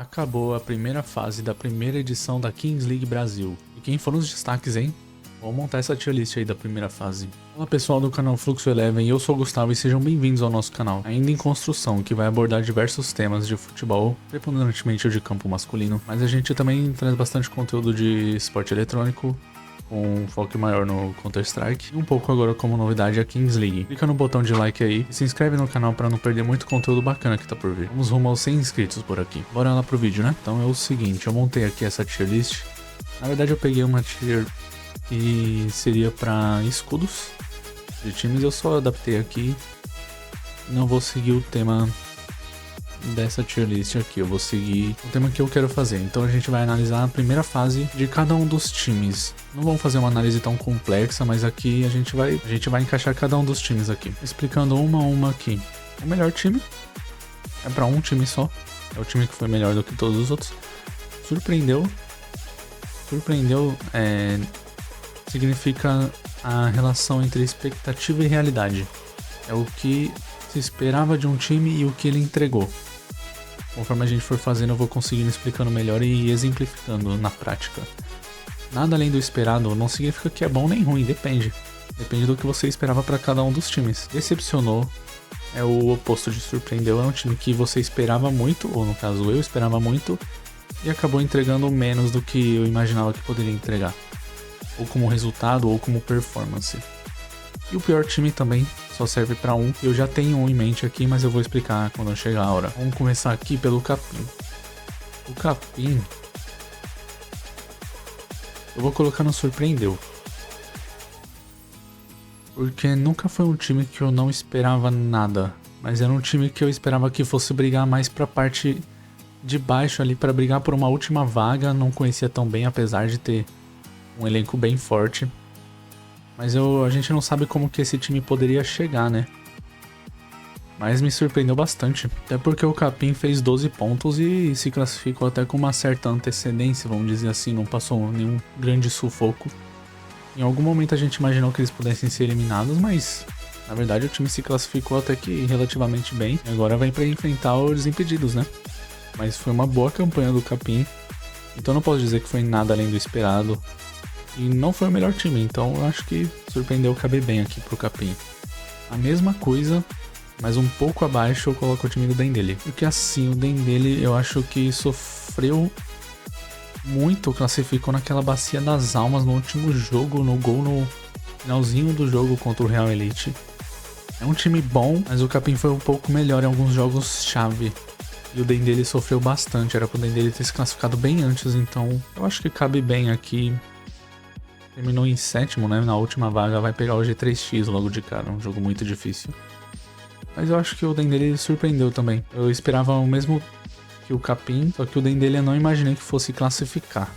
Acabou a primeira fase da primeira edição da Kings League Brasil. E quem foram os destaques, hein? Vamos montar essa tier list aí da primeira fase. Olá pessoal do canal Fluxo Eleven, eu sou o Gustavo e sejam bem-vindos ao nosso canal. Ainda em construção, que vai abordar diversos temas de futebol, preponderantemente o de campo masculino. Mas a gente também traz bastante conteúdo de esporte eletrônico, com um foco maior no Counter-Strike. E um pouco agora como novidade a Kings League. Clica no botão de like aí e se inscreve no canal para não perder muito conteúdo bacana que tá por vir. Vamos rumo aos 100 inscritos por aqui. Bora lá pro vídeo, né? Então é o seguinte, eu montei aqui essa tier list. Na verdade eu peguei uma tier que seria para escudos de times, eu só adaptei aqui. Não vou seguir o tema dessa tier list aqui, eu vou seguir o tema que eu quero fazer. Então a gente vai analisar a primeira fase de cada um dos times. Não vamos fazer uma análise tão complexa, mas aqui a gente vai encaixar cada um dos times aqui, explicando uma a uma aqui. O melhor time é para um time só, é o time que foi melhor do que todos os outros. Surpreendeu significa a relação entre expectativa e realidade. É o que se esperava de um time e o que ele entregou. Conforme a gente for fazendo, eu vou conseguindo explicando melhor e exemplificando na prática. Nada além do esperado não significa que é bom nem ruim, depende. Depende do que você esperava para cada um dos times. Decepcionou é o oposto de surpreendeu, é um time que você esperava muito, ou no caso eu esperava muito, e acabou entregando menos do que eu imaginava que poderia entregar. Ou como resultado, ou como performance. E o pior time também só serve para um. Eu já tenho um em mente aqui, mas eu vou explicar quando chegar a hora. Vamos começar aqui pelo Capim. O Capim eu vou colocar no surpreendeu. Porque nunca foi um time que eu não esperava nada. Mas era um time que eu esperava que fosse brigar mais pra parte de baixo ali, para brigar por uma última vaga. Não conhecia tão bem, apesar de ter um elenco bem forte. Mas a gente não sabe como que esse time poderia chegar, né? Mas me surpreendeu bastante. Até porque o Capim fez 12 pontos e se classificou até com uma certa antecedência, vamos dizer assim. Não passou nenhum grande sufoco. Em algum momento a gente imaginou que eles pudessem ser eliminados, mas na verdade o time se classificou até que relativamente bem. E agora vai para enfrentar os Desimpedidos, né? Mas foi uma boa campanha do Capim. Então não posso dizer que foi nada além do esperado. E não foi o melhor time, então eu acho que surpreendeu caber bem aqui pro Capim. A mesma coisa, mas um pouco abaixo eu coloco o time do Dendele. Porque assim, o Dendele eu acho que sofreu muito, classificou naquela bacia das almas no último jogo, no gol no finalzinho do jogo contra o Real Elite. É um time bom, mas o Capim foi um pouco melhor em alguns jogos-chave. E o Dendele sofreu bastante, era pro Dendele ter se classificado bem antes, então eu acho que cabe bem aqui. Terminou em sétimo, né? Na última vaga vai pegar o G3X logo de cara, um jogo muito difícil. Mas eu acho que o Dendele surpreendeu também. Eu esperava o mesmo que o Capim, só que o Dendele eu não imaginei que fosse classificar.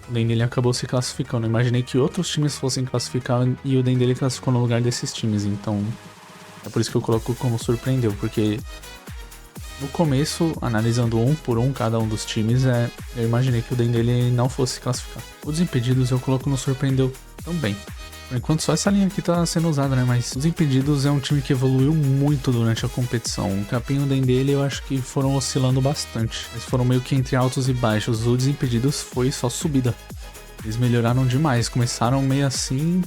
O Dendele acabou se classificando, eu imaginei que outros times fossem classificar e o Dendele classificou no lugar desses times, então é por isso que eu coloco como surpreendeu, porque no começo, analisando um por um cada um dos times, eu imaginei que o Dendele não fosse classificar. O Desimpedidos eu coloco no surpreendeu também. Por enquanto só essa linha aqui tá sendo usada, né? Mas o Desimpedidos é um time que evoluiu muito durante a competição. O Capim e o Dendele eu acho que foram oscilando bastante. Eles foram meio que entre altos e baixos. O Desimpedidos foi só subida. Eles melhoraram demais. Começaram meio assim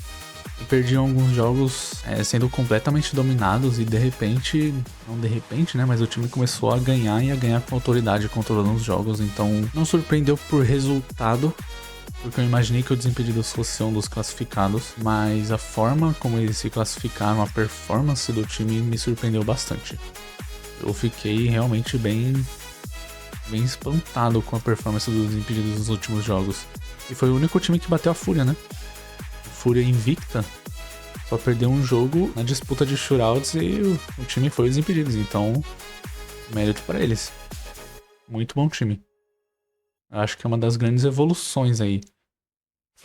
e perdiam alguns jogos sendo completamente dominados e de repente, não de repente, né, mas o time começou a ganhar e a ganhar com autoridade controlando os jogos, então não surpreendeu por resultado, porque eu imaginei que o Desimpedidos fosse um dos classificados, mas a forma como eles se classificaram, a performance do time me surpreendeu bastante. Eu fiquei realmente bem espantado com a performance dos Desimpedidos nos últimos jogos, e foi o único time que bateu a Fúria, né? Fúria invicta, só perdeu um jogo na disputa de shootouts e o time foi os Desimpedidos, então mérito para eles. Muito bom time. Eu acho que é uma das grandes evoluções aí.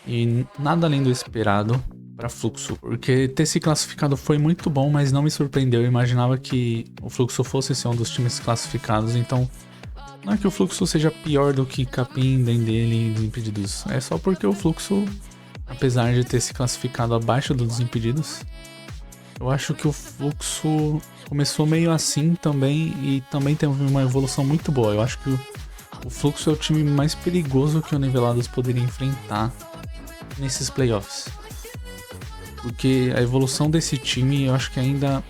E nada além do esperado para Fluxo, porque ter se classificado foi muito bom, mas não me surpreendeu. Eu imaginava que o Fluxo fosse ser um dos times classificados, então não é que o Fluxo seja pior do que Capim, Dendele e Desimpedidos, é só porque o Fluxo, apesar de ter se classificado abaixo dos Desimpedidos, eu acho que o Fluxo começou meio assim também e também teve uma evolução muito boa. Eu acho que o Fluxo é o time mais perigoso que o Nivelados poderia enfrentar nesses playoffs. Porque a evolução desse time, eu acho que ainda...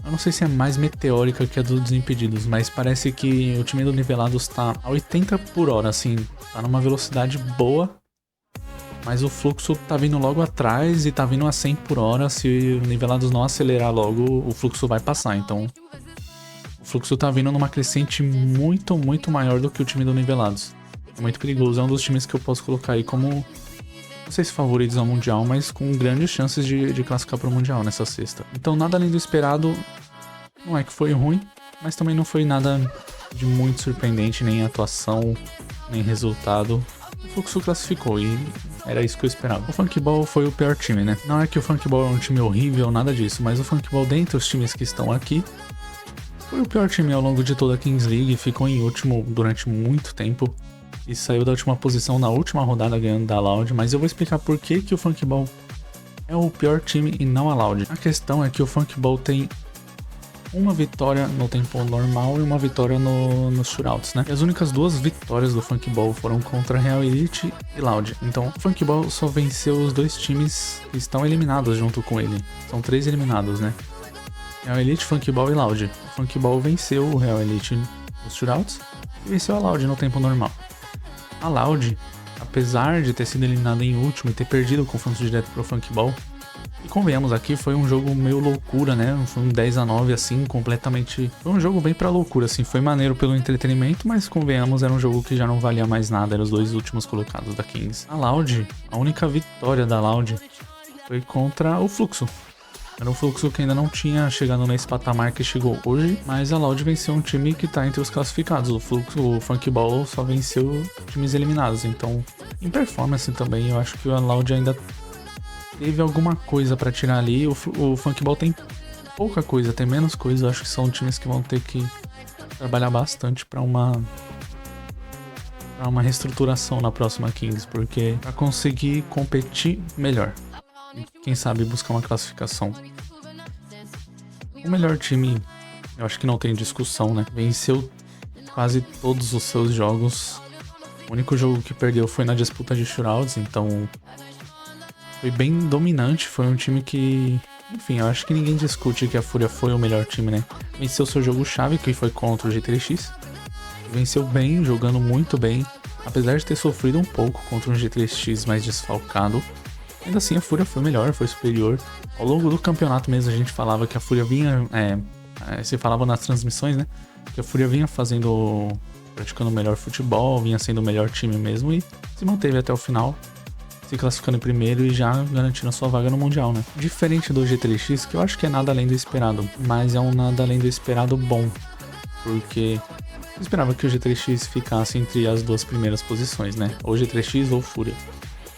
Eu não sei se é mais meteórica que a dos Desimpedidos, mas parece que o time do Nivelados tá a 80 por hora, assim. Tá numa velocidade boa, mas o Fluxo tá vindo logo atrás e tá vindo a 100 por hora. Se o Nivelados não acelerar logo, o Fluxo vai passar. Então, o Fluxo tá vindo numa crescente muito, muito maior do que o time do Nivelados. É muito perigoso, é um dos times que eu posso colocar aí como... Não sei se favoritos ao Mundial, mas com grandes chances de classificar para o Mundial nessa sexta. Então nada além do esperado, não é que foi ruim, mas também não foi nada de muito surpreendente, nem atuação, nem resultado. O Fluxo classificou e era isso que eu esperava. O Funkball foi o pior time, né? Não é que o Funkball é um time horrível, nada disso, mas o Funkball, dentre os times que estão aqui, foi o pior time ao longo de toda a Kings League, ficou em último durante muito tempo. E saiu da última posição na última rodada ganhando da Loud, mas eu vou explicar por que o Funkball é o pior time e não a Loud. A questão é que o Funkball tem uma vitória no tempo normal e uma vitória nos shootouts, né? E as únicas duas vitórias do Funkball foram contra Real Elite e Loud. Então, o Funkball só venceu os dois times que estão eliminados junto com ele. São 3 eliminados, né? Real Elite, Funkball e Loud. O Funkball venceu o Real Elite nos shootouts e venceu a Loud no tempo normal. A Loud, apesar de ter sido eliminada em último e ter perdido o confronto direto pro Funkball, e convenhamos aqui, foi um jogo meio loucura, né? Foi um 10-9 assim, completamente... Foi um jogo bem pra loucura, assim, foi maneiro pelo entretenimento, mas convenhamos, era um jogo que já não valia mais nada, eram os dois últimos colocados da Kings. A Loud, a única vitória da Loud foi contra o Fluxo. Era um Fluxo que ainda não tinha chegado nesse patamar que chegou hoje, mas a Loud venceu um time que tá entre os classificados. O Fluxo, o Funkball só venceu times eliminados, então em performance também eu acho que a Loud ainda teve alguma coisa pra tirar ali. O Funkball tem pouca coisa, tem menos coisa, eu acho que são times que vão ter que trabalhar bastante pra uma reestruturação na próxima Kings, porque pra conseguir competir melhor. Quem sabe buscar uma classificação. O melhor time, eu acho que não tem discussão, né? Venceu quase todos os seus jogos. O único jogo que perdeu foi na disputa de shootouts, então foi bem dominante. Foi um time que, enfim, eu acho que ninguém discute que a Fúria foi o melhor time, né? Venceu seu jogo-chave, que foi contra o G3X. Venceu bem, jogando muito bem. Apesar de ter sofrido um pouco contra um G3X mais desfalcado, ainda assim a Fúria foi melhor, foi superior. Ao longo do campeonato mesmo a gente falava que a Fúria vinha... se falava nas transmissões, né? Que a Fúria vinha praticando o melhor futebol, vinha sendo o melhor time mesmo e se manteve até o final, se classificando em primeiro e já garantindo a sua vaga no Mundial, né? Diferente do G3X, que eu acho que é nada além do esperado, mas é um nada além do esperado bom, porque eu esperava que o G3X ficasse entre as duas primeiras posições, né? Ou G3X ou Fúria.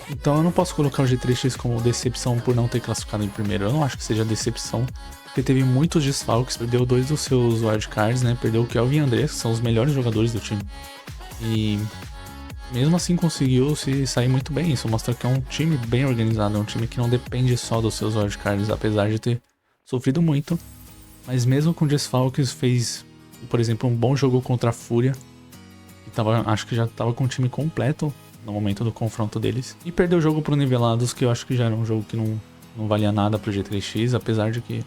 Então eu não posso colocar o G3X como decepção por não ter classificado em primeiro. Eu não acho que seja decepção, porque teve muitos desfalques, perdeu 2 dos seus wildcards, né? Perdeu o Kelvin e o Andrés, que são os melhores jogadores do time. E mesmo assim conseguiu se sair muito bem. Isso mostra que é um time bem organizado, é um time que não depende só dos seus wildcards, apesar de ter sofrido muito. Mas mesmo com desfalques fez, por exemplo, um bom jogo contra a Fúria. E acho que já estava com o time completo no momento do confronto deles. E perdeu o jogo pro Nivelados, que eu acho que já era um jogo que não valia nada pro G3X, apesar de que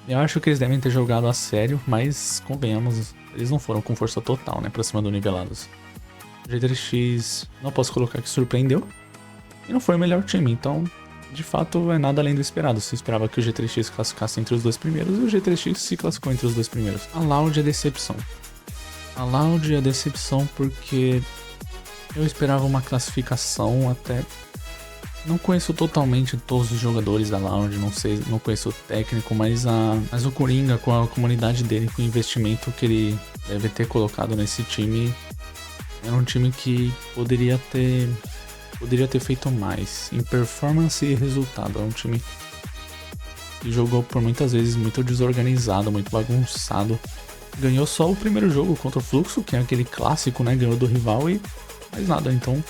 eu acho que eles devem ter jogado a sério, mas convenhamos, eles não foram com força total, né, pra cima do Nivelados. O G3X não posso colocar que surpreendeu, e não foi o melhor time, então de fato é nada além do esperado. Se esperava que o G3X classificasse entre os dois primeiros, e o G3X se classificou entre os dois primeiros. A Loud é decepção. A Loud é decepção porque eu esperava uma classificação até... Não conheço totalmente todos os jogadores da Loud, não conheço o técnico, mas o Coringa, com a comunidade dele, com o investimento que ele deve ter colocado nesse time, era um time que poderia ter feito mais em performance e resultado. É um time que jogou por muitas vezes muito desorganizado, muito bagunçado. Ganhou só o primeiro jogo contra o Fluxo, que é aquele clássico, né? Ganhou do rival e mais nada. Então,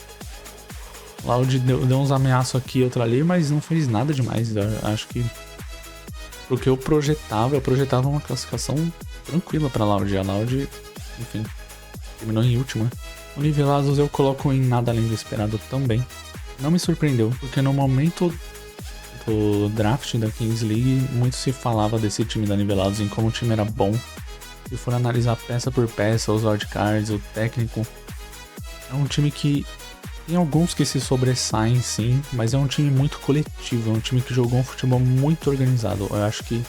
Loud deu uns ameaços aqui e outro ali, mas não fez nada demais. Eu acho que porque eu projetava uma classificação tranquila pra Loud. A Loud, enfim, terminou em último, né? O Nivelados eu coloco em nada além do esperado também. Não me surpreendeu, porque no momento do draft da Kings League, muito se falava desse time da Nivelados, em como o time era bom. Se for analisar peça por peça, os wildcards, o técnico, é um time que tem alguns que se sobressaem sim, mas é um time muito coletivo, é um time que jogou um futebol muito organizado. Eu acho que,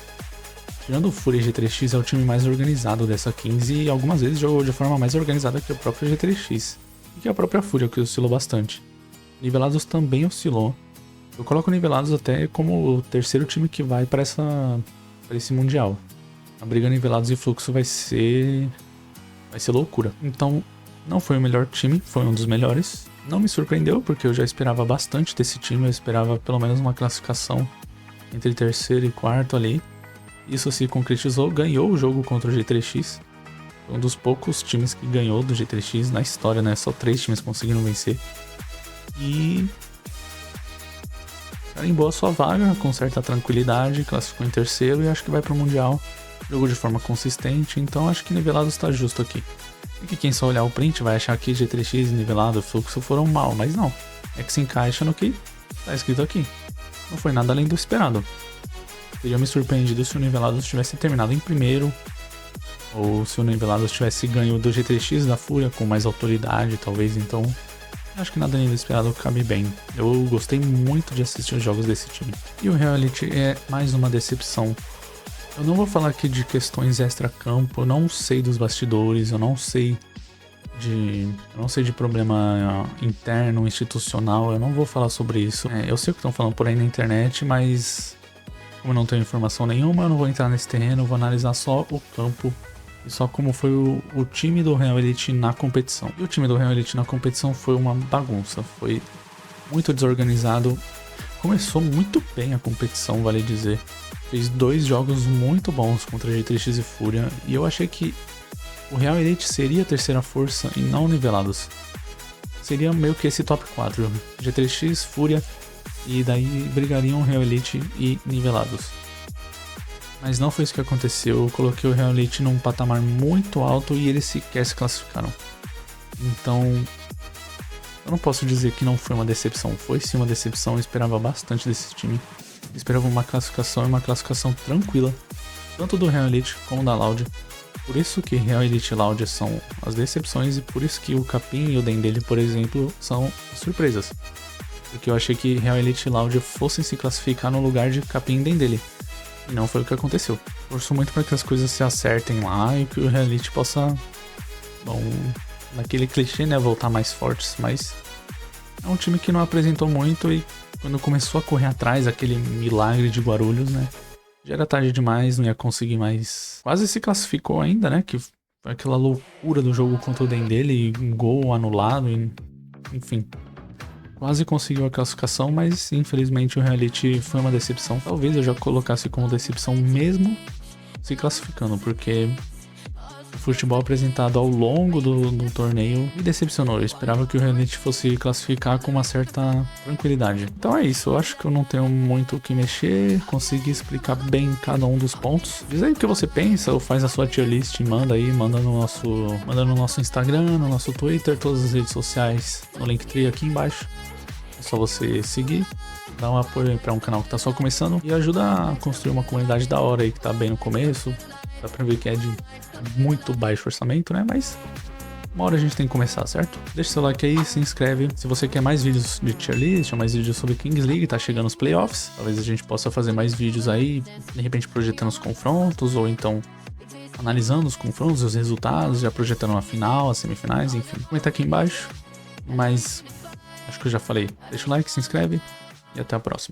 tirando o Fúria G3X, é o time mais organizado dessa Kings e algumas vezes jogou de forma mais organizada que o próprio G3X. E que a própria Fúria, que oscilou bastante. Nivelados também oscilou. Eu coloco o Nivelados até como o terceiro time que vai para esse Mundial. A briga Nivelados e Fluxo vai ser loucura. Então, não foi o melhor time, foi um dos melhores. Não me surpreendeu, porque eu já esperava bastante desse time. Eu esperava pelo menos uma classificação entre terceiro e quarto ali. Isso se concretizou, ganhou o jogo contra o G3X. Foi um dos poucos times que ganhou do G3X na história, né? Só 3 times conseguiram vencer. E carimbou a sua vaga com certa tranquilidade, classificou em terceiro e acho que vai pro Mundial. Jogou de forma consistente, então acho que Nivelados está justo aqui. E que quem só olhar o print vai achar que G3X, Nivelado e Fluxo foram mal, mas não. É que se encaixa no que tá escrito aqui. Não foi nada além do esperado. Teria me surpreendido se o Nivelados tivesse terminado em primeiro, ou se o Nivelados tivesse ganho do G3X da Fúria com mais autoridade, talvez. Então, acho que nada além do esperado cabe bem. Eu gostei muito de assistir os jogos desse time. E o Reality é mais uma decepção. Eu não vou falar aqui de questões extra-campo, eu não sei dos bastidores, eu não sei de problema interno, institucional, eu não vou falar sobre isso. Eu sei o que estão falando por aí na internet, mas como eu não tenho informação nenhuma, eu não vou entrar nesse terreno, eu vou analisar só o campo e só como foi o time do Real Elite na competição. E o time do Real Elite na competição foi uma bagunça, foi muito desorganizado. Começou muito bem a competição, vale dizer. Fez 2 jogos muito bons contra G3X e Fúria. E eu achei que o Real Elite seria a terceira força e não Nivelados. Seria meio que esse top 4. G3X, Fúria e daí brigariam Real Elite e Nivelados. Mas não foi isso que aconteceu. Eu coloquei o Real Elite num patamar muito alto e eles sequer se classificaram. Então, eu não posso dizer que não foi uma decepção. Foi sim uma decepção, eu esperava bastante desse time. Eu esperava uma classificação e uma classificação tranquila, tanto do Real Elite como da Loud. Por isso que Real Elite e Loud são as decepções e por isso que o Capim e o Dendele, por exemplo, são surpresas. Porque eu achei que Real Elite e Loud fossem se classificar no lugar de Capim e Dendele. E não foi o que aconteceu. Torço muito para que as coisas se acertem lá e que o Real Elite possa, bom, naquele clichê, né, voltar mais fortes, mas é um time que não apresentou muito e quando começou a correr atrás, aquele milagre de Guarulhos, né, já era tarde demais, não ia conseguir mais. Quase se classificou ainda, né, que foi aquela loucura do jogo contra o Dendele, um gol anulado, enfim. Quase conseguiu a classificação, mas infelizmente o Real Elite foi uma decepção. Talvez eu já colocasse como decepção mesmo se classificando, porque o futebol apresentado ao longo do torneio me decepcionou. Eu esperava que o Real Elite fosse classificar com uma certa tranquilidade. Então é isso, eu acho que eu não tenho muito o que mexer, consegui explicar bem cada um dos pontos. Diz aí o que você pensa, ou faz a sua tier list, manda aí, manda no nosso Instagram, no nosso Twitter, todas as redes sociais, no Linktree aqui embaixo. É só você seguir, dar um apoio para um canal que tá só começando e ajuda a construir uma comunidade da hora aí que tá bem no começo. Dá pra ver que é de muito baixo orçamento, né? Mas uma hora a gente tem que começar, certo? Deixa seu like aí, se inscreve. Se você quer mais vídeos de tier list, ou mais vídeos sobre Kings League, tá chegando os playoffs. Talvez a gente possa fazer mais vídeos aí, de repente projetando os confrontos, ou então analisando os confrontos, os resultados, já projetando a final, as semifinais, enfim. Comenta aqui embaixo. Mas acho que eu já falei. Deixa o like, se inscreve e até a próxima.